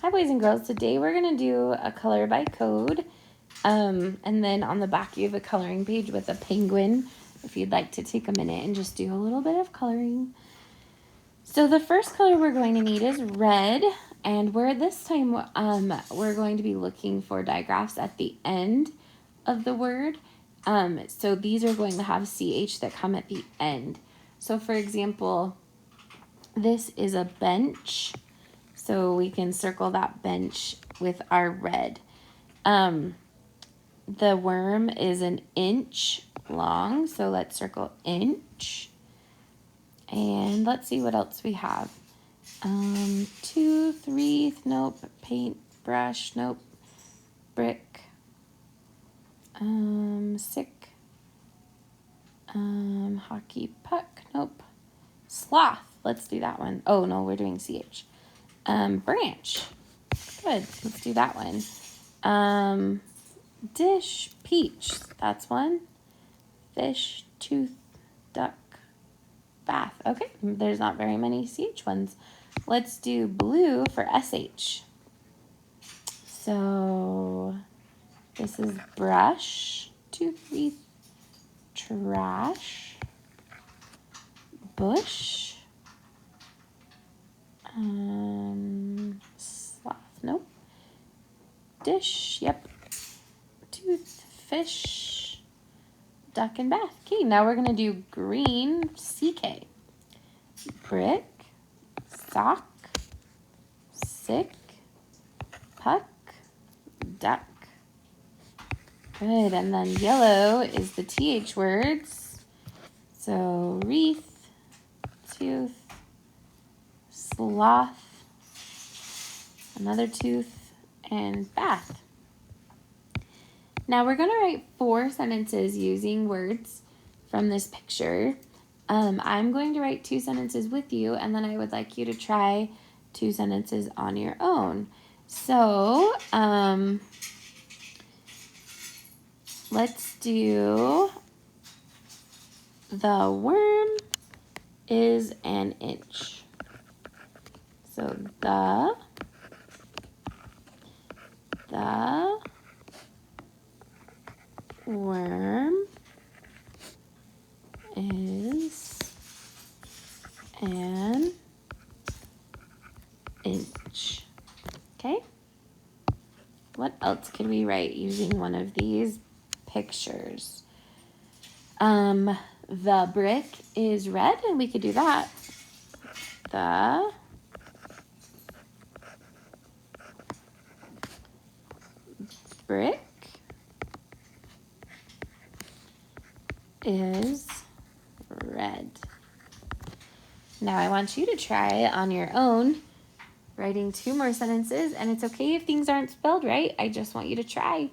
Hi boys and girls, today we're going to do a color by code, and then on the back you have a coloring page with a penguin if you'd like to take a minute and just do a little bit of coloring. So the first color we're going to need is red, and this time we're going to be looking for digraphs at the end of the word. So these are going to have CH that come at the end. So for example, this is a bench. So we can circle that bench with our red. The worm is an inch long, so let's circle inch. And let's see what else we have. Tooth, wreath, nope. Paint, brush, nope. Brick, sick. Hockey puck, nope. Sloth, let's do that one. Oh no, we're doing CH. Branch. Good. Let's do that one. Dish. Peach. That's one. Fish. Tooth. Duck. Bath. Okay. There's not very many CH ones. Let's do blue for SH. So this is brush. Tooth. Wreath. Trash. Bush. Sloth, nope. Dish, yep. Tooth, fish, duck, and bath. Okay, now we're gonna do green, CK. Brick, sock, sick, puck, duck. Good, and then yellow is the TH words. So wreath, tooth, sloth, another tooth, and bath. Now we're going to write 4 sentences using words from this picture. I'm going to write 2 sentences with you, and then I would like you to try 2 sentences on your own. So let's do the worm is an inch. So the worm is an inch. Okay? What else could we write using one of these pictures? The brick is red, and we could do that. The brick is red. Now I want you to try on your own writing 2 more sentences, and it's okay if things aren't spelled right. I just want you to try.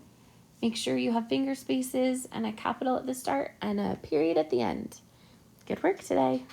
Make sure you have finger spaces and a capital at the start and a period at the end. Good work today.